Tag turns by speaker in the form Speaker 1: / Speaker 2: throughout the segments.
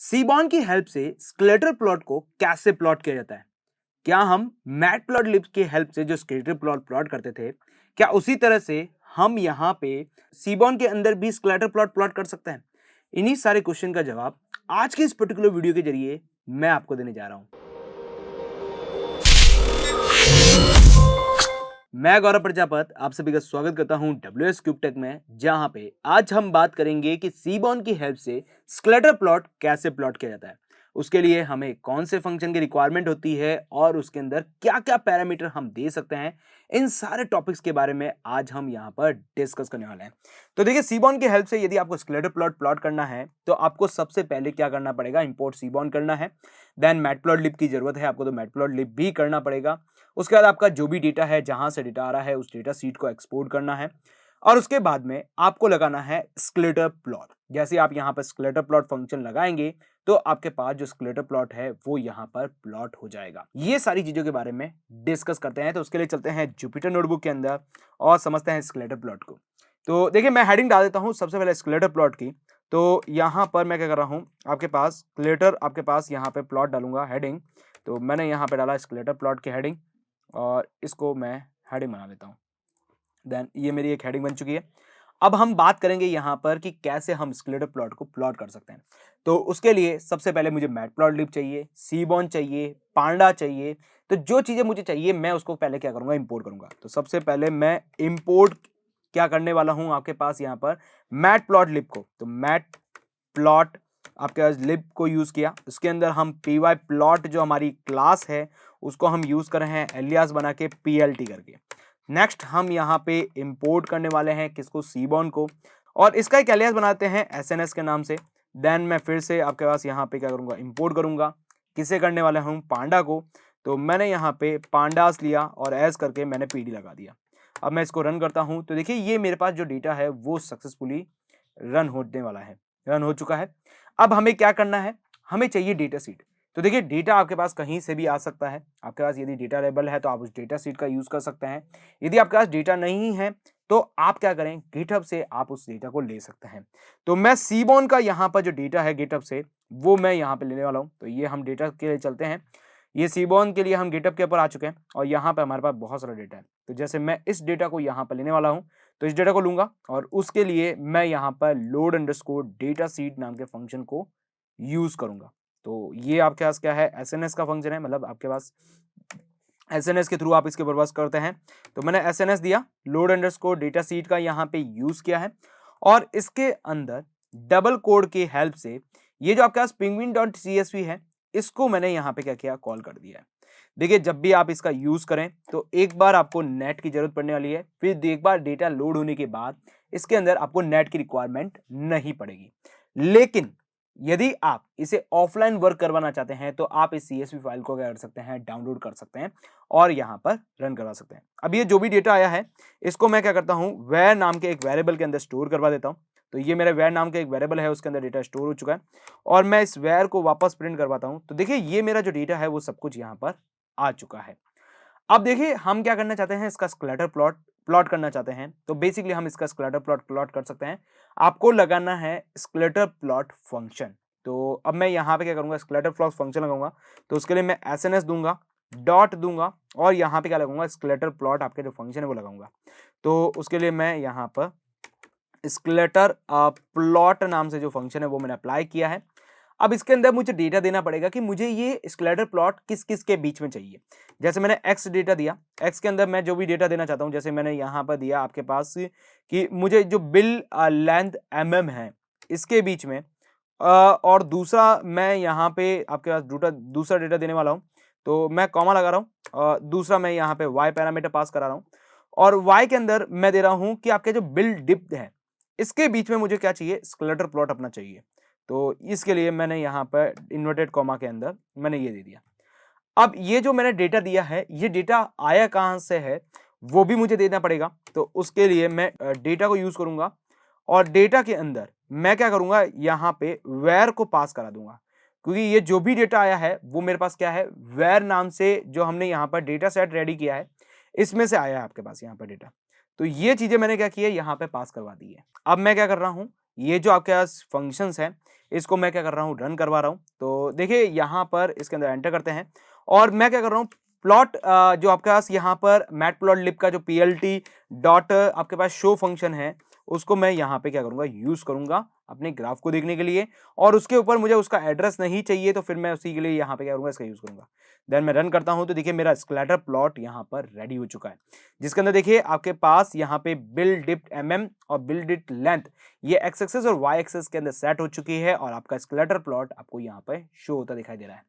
Speaker 1: Seaborne की help से skeletal plot को कैसे प्लॉट किया जाता है? क्या हम मैटप्लॉटलिब की हेल्प से जो स्केलेटल प्लॉट प्लॉट करते थे, क्या उसी तरह से हम यहाँ पे सीबॉर्न के अंदर भी स्केलेटल प्लॉट प्लॉट कर सकते हैं? इन्हीं सारे क्वेश्चन का जवाब आज की इस पर्टिकुलर वीडियो के जरिए मैं आपको देने जा रहा हूँ। मैं गौरव प्रजापत आप सभी का स्वागत करता हूं WS क्यूब टेक में, जहां पे आज हम बात करेंगे कि सीबॉर्न की हेल्प से स्केलेटल प्लॉट कैसे प्लॉट किया जाता है। उसके लिए हमें कौन से फंक्शन की रिक्वायरमेंट होती है और उसके अंदर क्या क्या पैरामीटर हम दे सकते हैं, इन सारे टॉपिक्स के बारे में आज हम यहां पर डिस्कस करने वाले हैं। तो देखिए, सीबॉर्न की हेल्प से यदि आपको स्केलेटल प्लॉट प्लॉट करना है तो आपको सबसे पहले क्या करना पड़ेगा, इंपोर्ट सीबॉर्न करना है। देन मैटप्लॉटलिब की जरूरत है आपको, तो मैटप्लॉटलिब भी करना पड़ेगा। उसके बाद आपका जो भी डेटा है, जहां से डेटा आ रहा है, उस डेटा सीट को एक्सपोर्ट करना है और उसके बाद में आपको लगाना है स्केलेटल प्लॉट। जैसे आप यहाँ पर स्केलेटल प्लॉट फंक्शन लगाएंगे तो आपके पास जो स्केलेटल प्लॉट है वो यहाँ पर प्लॉट हो जाएगा। ये सारी चीजों के बारे में डिस्कस करते हैं, तो उसके लिए चलते हैं जुपिटर नोटबुक के अंदर और समझते हैं स्केलेटल प्लॉट को। तो देखिए, मैं हेडिंग डाल देता हूँ सबसे पहले स्केलेटल प्लॉट की। तो यहाँ पर मैं क्या कर रहा हूँ, आपके पास स्केलेटल, आपके पास यहाँ पे प्लॉट डालूंगा हेडिंग। तो मैंने यहाँ पे डाला स्केलेटल प्लॉट की हेडिंग और इसको मैं हेडिंग बना देता हूँ। देन ये मेरी एक हेडिंग बन चुकी है। अब हम बात करेंगे यहाँ पर कि कैसे हम स्केलेटल प्लॉट को प्लॉट कर सकते हैं। तो उसके लिए सबसे पहले मुझे मैटप्लॉटलिब चाहिए, सीबॉर्न चाहिए, पांडा चाहिए। तो जो चीजें मुझे चाहिए मैं उसको पहले क्या करूंगा, इंपोर्ट करूंगा। तो सबसे पहले मैं इंपोर्ट क्या करने वाला हूं आपके पास यहाँ पर, मैटप्लॉटलिब को। तो मैट प्लॉट आपके पास लिब को यूज किया, उसके अंदर हम पी वाई प्लॉट जो हमारी क्लास है उसको हम यूज कर रहे हैं एलियास बना के PLT करके। नेक्स्ट हम यहाँ पे इंपोर्ट करने वाले हैं किसको, सीबॉर्न को, और इसका एक एलियास बनाते हैं SNS के नाम से। देन मैं फिर से आपके पास यहाँ पे क्या करूंगा, इंपोर्ट करूंगा। किसे करने वाले हूँ, पांडा को। तो मैंने यहाँ पे पांडास लिया और एज करके मैंने PD लगा दिया। अब मैं इसको रन करता हूँ तो देखिए ये मेरे पास जो डेटा है वो सक्सेसफुली रन होने वाला है, रन हो चुका है। अब हमें क्या करना है, हमें चाहिए डेटा सीट। तो देखिए, डेटा आपके पास कहीं से भी आ सकता है। आपके पास यदि डेटा लेबल है तो आप उस डेटा सीट का यूज कर सकते हैं। यदि आपके पास डेटा नहीं है तो आप क्या करें, गिटहब से आप उस डेटा को ले सकते हैं। तो मैं सीबॉर्न का यहाँ पर जो डेटा है गिटहब से, वो मैं यहाँ पे लेने वाला हूँ। तो ये हम डेटा के लिए चलते हैं। ये सीबॉर्न के लिए हम गिटहब के ऊपर आ चुके हैं और यहाँ पे हमारे पास बहुत सारा डेटा है। तो जैसे मैं इस डेटा को यहाँ पर लेने वाला हूँ, तो इस डेटा को लूंगा और उसके लिए मैं यहाँ पर लोड अंडरस्कोर डेटा सीट नाम के फंक्शन को यूज करूंगा। तो ये आपके पास क्या है, SNS का फंक्शन है, मतलब आपके पास SNS के थ्रू आप इसके ऊपर वर्क करते हैं। तो मैंने SNS दिया, लोड अंडरस्कोर डेटा सीट का यहाँ पे यूज किया है और इसके अंदर डबल कोड की हेल्प से ये जो आपके पास penguin.csv है, इसको मैंने यहाँ पे क्या किया, कॉल कर दिया है। देखिए, जब भी आप इसका यूज करें तो एक बार आपको नेट की जरूरत पड़ने वाली है, फिर एक बार डेटा लोड होने के बाद इसके अंदर आपको नेट की रिक्वायरमेंट नहीं पड़ेगी। लेकिन यदि आप इसे ऑफलाइन वर्क करवाना चाहते हैं तो आप इस CSV फाइल को क्या कर सकते हैं, डाउनलोड कर सकते हैं और यहाँ पर रन करवा सकते हैं। अब ये जो भी डेटा आया है इसको मैं क्या करता हूँ, where नाम के एक वेरिएबल के अंदर स्टोर करवा देता हूँ। तो ये मेरा where नाम का एक वेरिएबल है, उसके अंदर डेटा स्टोर हो चुका है और मैं इस where को वापस प्रिंट करवाता हूँ। तो देखिए, ये मेरा जो डेटा है वो सब कुछ यहाँ पर आ चुका है। अब देखिए, हम क्या करना चाहते हैं, इसका स्केलेटल प्लॉट प्लॉट करना चाहते हैं। तो बेसिकली हम इसका स्केलेटल प्लॉट प्लॉट कर सकते हैं। आपको लगाना है स्केलेटल प्लॉट फंक्शन। तो अब मैं यहाँ पे क्या करूंगा, स्केलेटल प्लॉट फंक्शन लगाऊंगा। तो उसके लिए मैं SNS दूंगा, डॉट दूंगा और यहाँ पे क्या लगाऊंगा, स्केलेटल प्लॉट आपके जो फंक्शन है वो लगाऊंगा। तो उसके लिए मैं यहाँ पर स्केलेटल प्लॉट नाम से जो फंक्शन है वो मैंने अप्लाई किया है। अब इसके अंदर मुझे डेटा देना पड़ेगा कि मुझे ये स्केलेटल प्लॉट किस किस के बीच में चाहिए। जैसे मैंने एक्स डेटा दिया, एक्स के अंदर मैं जो भी डेटा देना चाहता हूँ, जैसे मैंने यहाँ पर दिया आपके पास कि मुझे जो बिल लेंथ है इसके बीच में, और दूसरा मैं यहाँ पे आपके पास दूसरा डेटा देने वाला हूँ। तो मैं कॉमा लगा रहा हूँ, दूसरा मैं यहाँ पे वाई पैरामीटर पास करा रहा हूँ और वाई के अंदर मैं दे रहा हूँ कि आपके जो बिल डिप्थ है इसके बीच में मुझे क्या चाहिए, स्केलेटल प्लॉट अपना चाहिए। तो इसके लिए मैंने यहाँ पर इन्वर्टेड कॉमा के अंदर मैंने ये दे दिया। अब ये जो मैंने डेटा दिया है, ये डेटा आया कहाँ से है वो भी मुझे देना पड़ेगा। तो उसके लिए मैं डेटा को यूज करूंगा और डेटा के अंदर मैं क्या करूंगा, यहाँ पे वेर को पास करा दूंगा, क्योंकि ये जो भी डेटा आया है वो मेरे पास क्या है, वेर नाम से जो हमने यहाँ पर डेटा सेट रेडी किया है इसमें से आया है आपके पास यहाँ पर डेटा। तो ये चीजें मैंने क्या की है, यहाँ पे पास करवा दी है। अब मैं क्या कर रहा हूँ, ये जो आपके पास फंक्शंस हैं, इसको मैं क्या कर रहा हूँ, रन करवा रहा हूँ। तो देखिए यहाँ पर इसके अंदर एंटर करते हैं और मैं क्या कर रहा हूँ, प्लॉट जो आपके पास यहाँ पर मैटप्लॉटलिब का जो पीएलटी डॉट आपके पास शो फंक्शन है, उसको मैं यहाँ पे क्या करूँगा, यूज़ करूँगा अपने ग्राफ को देखने के लिए। और उसके ऊपर मुझे उसका एड्रेस नहीं चाहिए, तो फिर मैं उसी के लिए यहाँ पे क्या करूँगा, इसका यूज़ करूँगा। देन मैं रन करता हूँ तो देखिए मेरा स्कैटर प्लॉट यहाँ पर रेडी हो चुका है, जिसके अंदर देखिए आपके पास यहाँ पे बिल डिप्थ mm और बिल डिप्थ लेंथ, ये एक्स एक्सिस और वाई एक्सिस के अंदर सेट हो चुकी है और आपका स्कैटर प्लॉट आपको यहाँ पे शो होता दिखाई दे रहा है।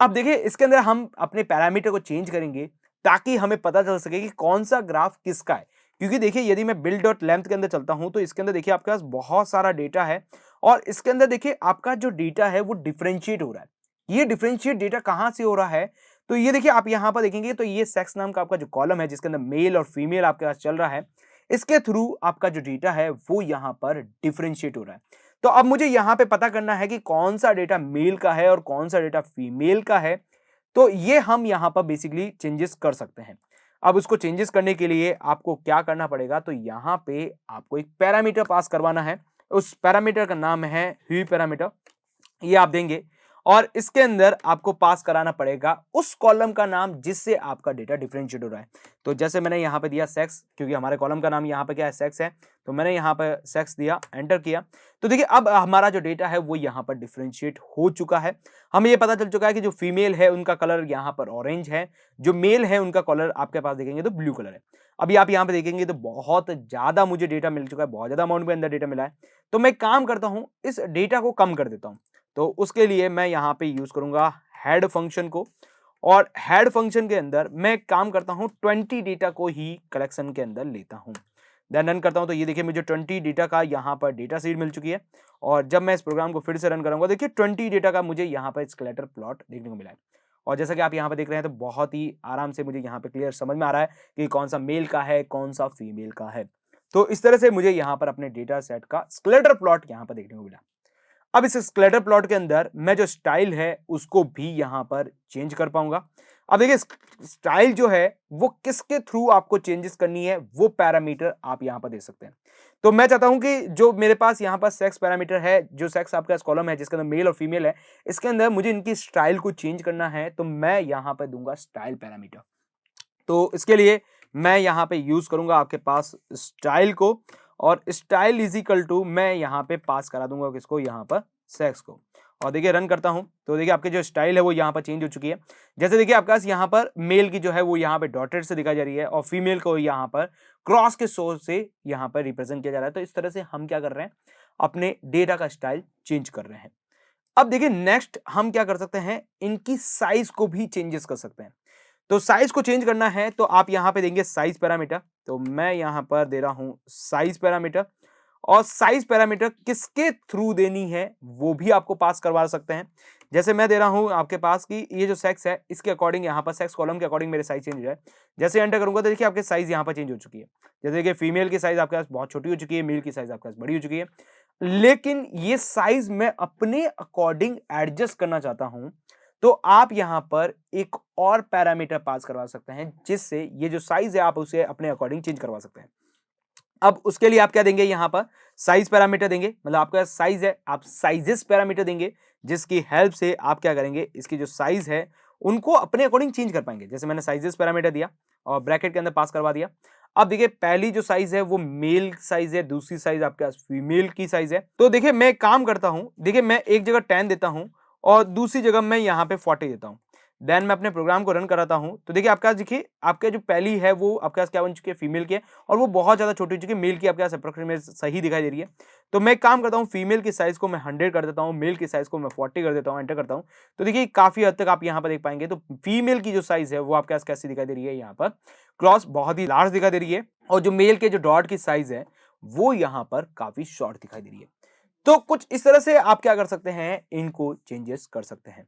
Speaker 1: अब देखिए इसके अंदर हम अपने पैरामीटर को चेंज करेंगे ताकि हमें पता चल सके कि कौन सा ग्राफ किसका है। क्योंकि देखिए यदि मैं बिल्ड डॉट लेंथ के अंदर चलता हूं तो इसके अंदर देखिए आपके पास बहुत सारा डेटा है और इसके अंदर देखिए आपका जो डेटा है वो डिफरेंशिएट हो रहा है। ये डिफरेंशिएट डेटा कहां से हो रहा है, तो ये देखिए आप यहां पर देखेंगे तो ये सेक्स नाम का आपका जो कॉलम है जिसके अंदर मेल और फीमेल आपके पास चल रहा है, इसके थ्रू आपका जो डेटा है वो यहां पर डिफरेंशिएट हो रहा है। तो अब मुझे यहां पे पता करना है कि कौन सा डेटा मेल का है और कौन सा डेटा फीमेल का है। तो ये हम यहां पर बेसिकली चेंजेस कर सकते हैं। अब उसको चेंजेस करने के लिए आपको क्या करना पड़ेगा, तो यहां पे आपको एक पैरामीटर पास करवाना है। उस पैरामीटर का नाम है ह्यू पैरामीटर, ये आप देंगे और इसके अंदर आपको पास कराना पड़ेगा उस कॉलम का नाम जिससे आपका डेटा डिफरेंशिएट हो रहा है। तो जैसे मैंने यहाँ पे दिया सेक्स, क्योंकि हमारे कॉलम का नाम यहाँ पे क्या है, सेक्स है, तो मैंने यहाँ पे सेक्स दिया, एंटर किया। तो देखिए अब हमारा जो डेटा है वो यहाँ पर डिफरेंशिएट हो चुका है। हमें ये पता चल चुका है कि जो फीमेल है उनका कलर यहाँ पर ऑरेंज है, जो मेल है उनका कलर आपके पास देखेंगे तो ब्लू कलर है। अभी आप यहाँ पे देखेंगे तो बहुत ज्यादा मुझे डेटा मिल चुका है, बहुत ज्यादा अमाउंट में अंदर डेटा मिला है। तो मैं काम करता हूँ, इस डेटा को कम कर देता हूँ। तो उसके लिए मैं यहाँ पे यूज करूंगा हेड फंक्शन को और हेड फंक्शन के अंदर मैं काम करता हूँ 20 डेटा को ही कलेक्शन के अंदर लेता हूँ। देन रन करता हूँ तो ये देखिए मुझे 20 डेटा का यहाँ पर डेटा सीट मिल चुकी है और जब मैं इस प्रोग्राम को फिर से रन करूंगा देखिए 20 डेटा का मुझे यहाँ पर स्केलेटर प्लॉट देखने को मिला है। और जैसा कि आप यहाँ पर देख रहे हैं तो बहुत ही आराम से मुझे यहाँ पे क्लियर समझ में आ रहा है कि कौन सा मेल का है कौन सा फीमेल का है। तो इस तरह से मुझे यहाँ पर अपने डेटा सेट का स्केलेटर प्लॉट यहाँ पर देखने को मिला। अब इस स्कैटर प्लॉट के अंदर मैं जो स्टाइल है उसको भी यहां पर चेंज कर पाऊंगा। अब देखिए स्टाइल जो है वो किसके थ्रू आपको चेंजेस करनी है वो पैरामीटर आप यहां पर दे सकते हैं। तो मैं चाहता हूं कि जो मेरे पास यहां पर सेक्स पैरामीटर है, जो सेक्स आपका कॉलम है जिसके अंदर मेल और फीमेल है, इसके अंदर मुझे इनकी स्टाइल को चेंज करना है तो मैं यहां पर दूंगा स्टाइल पैरामीटर। तो इसके लिए मैं यहाँ पे यूज करूंगा आपके पास स्टाइल को और स्टाइल इज इक्वल टू मैं यहाँ पे पास करा दूंगा किसको, यहाँ पर सेक्स को। और देखिए रन करता हूं तो देखिए आपके जो स्टाइल है वो यहाँ पर चेंज हो चुकी है। जैसे देखिए आपके पास यहाँ पर मेल की जो है वो यहाँ पे डॉटेड से दिखाई जा रही है और फीमेल को यहाँ पर क्रॉस के सोर्स से यहाँ पर रिप्रेजेंट किया जा रहा है। तो इस तरह से हम क्या कर रहे हैं, अपने डेटा का स्टाइल चेंज कर रहे हैं। अब देखिए नेक्स्ट हम क्या कर सकते हैं, इनकी साइज को भी चेंजेस कर सकते हैं। तो साइज को चेंज करना है तो आप यहां पे देंगे साइज पैरामीटर। तो मैं यहां पर दे रहा हूं साइज पैरामीटर और साइज पैरामीटर किसके थ्रू देनी है वो भी आपको पास करवा सकते हैं। जैसे मैं दे रहा हूं आपके पास कि ये जो सेक्स है इसके अकॉर्डिंग यहां पर सेक्स कॉलम के अकॉर्डिंग मेरे साइज चेंज हो जाए। जैसे एंटर करूंगा तो देखिए आपके साइज यहां पर चेंज हो चुकी है। जैसे देखिए फीमेल की साइज आपके पास बहुत छोटी हो चुकी है, मेल की साइज आपके पास बड़ी हो चुकी है। लेकिन ये साइज मैं अपने अकॉर्डिंग एडजस्ट करना चाहता हूं तो आप यहां पर एक और पैरामीटर पास करवा सकते हैं जिससे ये जो साइज है आप उसे अपने अकॉर्डिंग चेंज करवा सकते हैं। अब उसके लिए आप क्या देंगे, यहां पर साइज पैरामीटर देंगे, मतलब आपका साइज है आप साइजेस पैरामीटर देंगे जिसकी हेल्प से आप क्या करेंगे, इसकी जो साइज है उनको अपने अकॉर्डिंग चेंज कर पाएंगे। जैसे मैंने साइजेस पैरामीटर दिया और ब्रैकेट के अंदर पास करवा दिया। अब देखिए पहली जो साइज है वो मेल साइज है, दूसरी साइज आपके पास फीमेल की साइज है। तो देखिए मैं काम करता हूं, देखिए मैं एक जगह 10 देता हूं और दूसरी जगह मैं यहाँ पे 40 देता हूँ। देन मैं अपने प्रोग्राम को रन कराता हूँ तो देखिए आपके पास देखिए आपका जो पहली है वो आपके पास क्या बन चुकी है, फीमेल की है और वो बहुत ज़्यादा छोटी हो चुकी है। मेल की आपके पास अप्रोक्सीमेट सही दिखाई दे रही है। तो मैं काम करता हूँ फीमेल की साइज़ को मैं 100 कर देता हूँ, मेल की साइज़ को मैं 40 कर देता हूँ, एंटर करता हूँ। तो देखिए काफ़ी हद तक आप यहाँ पर देख पाएंगे तो फीमेल की जो साइज़ है वो आपके पास कैसी दिखाई दे रही है, यहाँ पर क्रॉस बहुत ही लार्ज दिखाई दे रही है और जो मेल के जो डॉट की साइज़ है वो यहाँ पर काफ़ी शॉर्ट दिखाई दे रही है। तो कुछ इस तरह से आप क्या कर सकते हैं, इनको चेंजेस कर सकते हैं।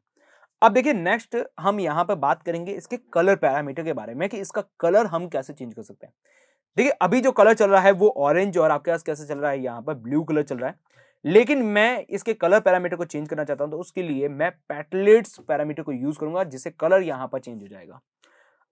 Speaker 1: अब देखिए नेक्स्ट हम यहां पर बात करेंगे इसके कलर पैरामीटर के बारे में कि इसका कलर हम कैसे चेंज कर सकते हैं। देखिए अभी जो कलर चल रहा है वो ऑरेंज और आपके पास कैसे चल रहा है, यहाँ पर ब्लू कलर चल रहा है। लेकिन मैं इसके कलर पैरामीटर को चेंज करना चाहता हूं तो उसके लिए मैं पैटलेट्स पैरामीटर को यूज करूंगा जिससे कलर यहां पर चेंज हो जाएगा।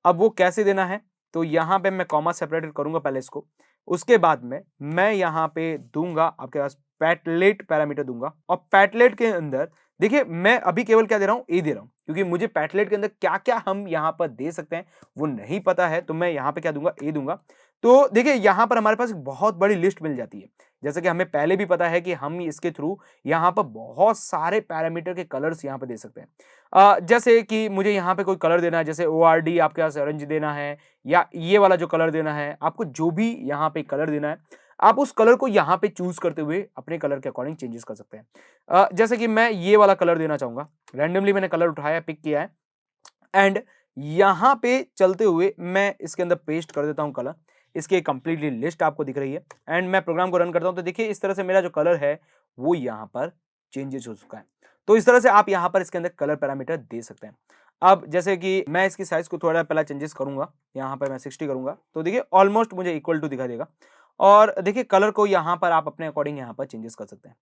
Speaker 1: अब वो कैसे देना है, तो यहाँ पे मैं कॉमा सेपरेटेड करूंगा पहले इसको, उसके बाद में मैं यहाँ पे दूंगा आपके पास पैटलेट पैरामीटर दूंगा और पैटलेट के अंदर देखिए मैं अभी केवल क्या दे रहा हूं, ए दे रहा हूं, क्योंकि मुझे पैटलेट के अंदर क्या क्या हम यहां पर दे सकते हैं वो नहीं पता है, तो मैं यहां पे क्या दूंगा, ए दूंगा। तो देखिए यहां पर हमारे पास एक बहुत बड़ी लिस्ट मिल जाती है, जैसे कि हमें पहले भी पता है कि हम इसके थ्रू यहां पर बहुत सारे पैरामीटर के कलर्स यहां पर दे सकते हैं। जैसे कि मुझे यहाँ पे कोई कलर देना है, जैसे ORD आपके पास ऑरेंज देना है या ये वाला जो कलर देना है, आपको जो भी यहाँ पे कलर देना है, आप उस कलर को यहाँ पे चूज़ करते हुए अपने कलर के अकॉर्डिंग चेंजेस कर सकते हैं। जैसे कि मैं ये वाला कलर देना चाहूँगा, रैंडमली मैंने कलर उठाया, पिक किया है एंड यहाँ पे चलते हुए मैं इसके अंदर पेस्ट कर देता हूँ कलर। इसकी कंप्लीटली लिस्ट आपको दिख रही है एंड मैं प्रोग्राम को रन करता हूँ, तो देखिए इस तरह से मेरा जो कलर है वो यहाँ पर चेंजेस हो चुका है। तो इस तरह से आप यहाँ पर इसके अंदर कलर पैरामीटर दे सकते हैं। अब जैसे कि मैं इसकी साइज को थोड़ा पहला चेंजेस करूंगा, यहाँ पर मैं 60 करूंगा, तो देखिए ऑलमोस्ट मुझे इक्वल टू दिखाई देगा। और देखिए कलर को यहाँ पर आप अपने अकॉर्डिंग यहाँ पर चेंजेस कर सकते हैं।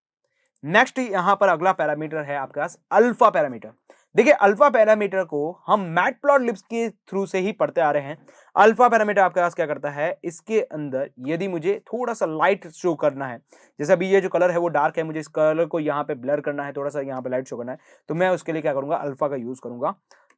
Speaker 1: नेक्स्ट यहाँ पर अगला पैरामीटर है आपके पास अल्फा पैरामीटर। देखिए अल्फा पैरामीटर को हम मैटप्लॉटलिब के थ्रू से ही पढ़ते आ रहे हैं। अल्फा पैरामीटर आपके पास क्या करता है, इसके अंदर यदि मुझे थोड़ा सा लाइट शो करना है, जैसे अभी ये जो कलर है वो डार्क है, मुझे इस कलर को यहाँ पे ब्लर करना है, थोड़ा सा यहाँ पे लाइट शो करना है, तो मैं उसके लिए क्या करूंगा, अल्फा का यूज करूंगा।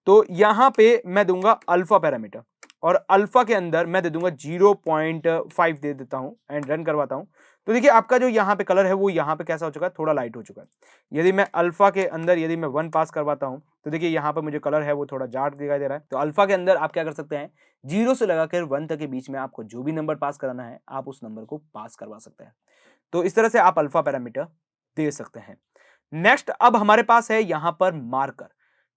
Speaker 1: तो यहाँ पे मैं दूंगा अल्फा पैरामीटर और अल्फा के अंदर मैं दे दूंगा 0.5 दे देता हूं एंड रन करवाता हूं। तो देखिए आपका जो यहाँ पे कलर है वो यहाँ पे कैसा हो चुका है, थोड़ा लाइट हो चुका है। यदि मैं अल्फा के अंदर यदि मैं 1 पास करवाता हूँ, तो देखिए यहाँ पे मुझे कलर है वो थोड़ा डार्क दिखाई दे रहा है। तो अल्फा के अंदर आप क्या कर सकते हैं, 0 से लगाकर 1 तक के बीच में आपको जो भी नंबर पास कराना है आप उस नंबर को पास करवा सकते हैं। तो इस तरह से आप अल्फा पैरामीटर दे सकते हैं। नेक्स्ट अब हमारे पास है यहाँ पर मार्कर।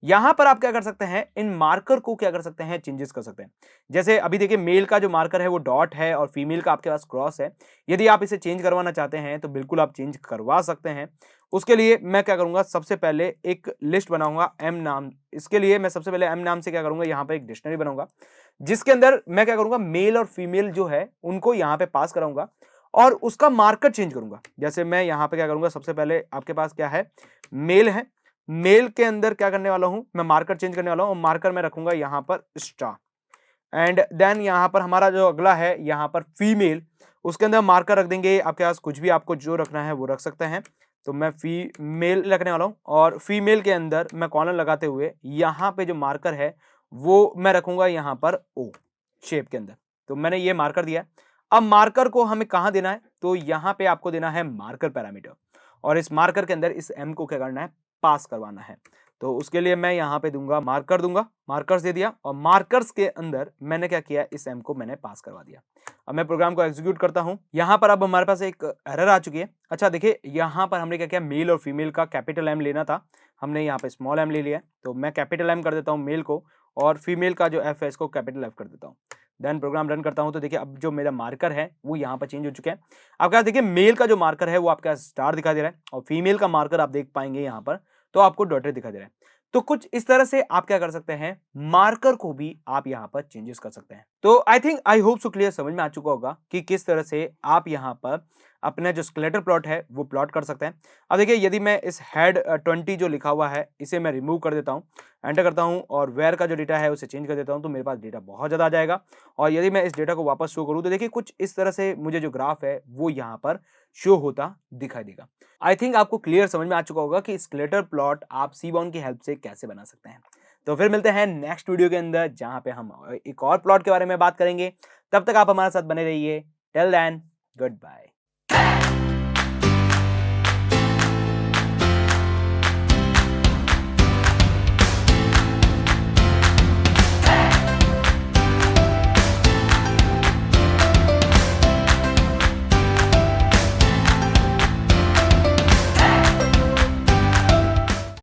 Speaker 1: यहां पर आप क्या कर सकते हैं, इन मार्कर को क्या कर सकते हैं, चेंजेस कर सकते हैं। जैसे अभी देखिए मेल का जो मार्कर है वो डॉट है और फीमेल का आपके पास क्रॉस है। यदि आप इसे चेंज करवाना चाहते हैं तो बिल्कुल आप चेंज करवा सकते हैं। उसके लिए मैं क्या करूंगा, सबसे पहले एक लिस्ट बनाऊंगा एम नाम। इसके लिए मैं सबसे पहले एम नाम से क्या करूंगा, यहाँ पे एक डिक्शनरी बनाऊंगा जिसके अंदर मैं क्या करूंगा, मेल और फीमेल जो है उनको यहाँ पे पास कराऊंगा और उसका मार्कर चेंज करूंगा। जैसे मैं यहाँ पे क्या करूंगा, सबसे पहले आपके पास क्या है, मेल है, मेल के अंदर क्या करने वाला हूं, मैं मार्कर चेंज करने वाला हूं और मार्कर में रखूंगा यहां पर स्टार। एंड देन यहां पर हमारा जो अगला है यहां पर फीमेल, उसके अंदर मार्कर रख देंगे। आपके पास कुछ भी आपको जो रखना है वो रख सकते हैं। तो मैं फीमेल रखने वाला हूं और फीमेल के अंदर मैं कॉलन लगाते हुए यहां पे जो मार्कर है वो मैं रखूंगा यहां पर ओ शेप के अंदर। तो मैंने ये मार्कर दिया। अब मार्कर को हमें कहां देना है, तो यहां पे आपको देना है मार्कर पैरामीटर और इस मार्कर के अंदर इस एम को क्या करना है, पास करवाना है। तो उसके लिए मैं यहाँ पे दूंगा मार्कर, दूंगा मार्कर्स दे दिया और मार्कर्स के अंदर मैंने क्या किया, इस एम को मैंने पास करवा दिया। अब मैं प्रोग्राम को एग्जीक्यूट करता हूँ। यहाँ पर अब हमारे पास एक एरर आ चुकी है। अच्छा देखिए यहाँ पर हमने क्या किया, मेल और फीमेल का कैपिटल एम लेना था, हमने यहाँ पे स्मॉल एम ले लिया। तो मैं कैपिटल एम कर देता हूँ मेल को और फीमेल का जो एफ है इसको कैपिटल एफ कर देता हूँ। देन प्रोग्राम रन करता हूं तो देखिए अब जो मेरा मार्कर है वो यहाँ पर चेंज हो चुका है। आपके पास देखिए मेल का जो मार्कर है वो आपके पास स्टार दिखाई दे रहा है और फीमेल का मार्कर आप देख पाएंगे यहाँ पर तो आपको डॉटेड दिखाई दे रहा है। तो कुछ इस तरह से आप क्या कर सकते हैं, मार्कर को भी आप यहाँ पर चेंजेस कर सकते हैं। तो आई होप सो क्लियर समझ में आ चुका होगा कि किस तरह से आप यहाँ पर अपना जो स्केलेटर प्लॉट है वो प्लॉट कर सकते हैं। अब देखिए यदि मैं इस हेड 20 जो लिखा हुआ है इसे मैं रिमूव कर देता हूँ, एंटर करता हूँ और वेयर का जो डेटा है उसे चेंज कर देता हूँ, तो मेरे पास डेटा बहुत ज़्यादा आ जाएगा। और यदि मैं इस डेटा को वापस शो करूँ तो देखिए कुछ इस तरह से मुझे जो ग्राफ है वो यहाँ पर शो होता दिखाई देगा। आई थिंक आपको क्लियर समझ में आ चुका होगा कि स्केलेटर प्लॉट आप सीबॉर्न की हेल्प से कैसे बना सकते हैं। तो फिर मिलते हैं नेक्स्ट वीडियो के अंदर जहाँ पे हम एक और प्लॉट के बारे में बात करेंगे। तब तक आप हमारे साथ बने रहिए। Till then good bye.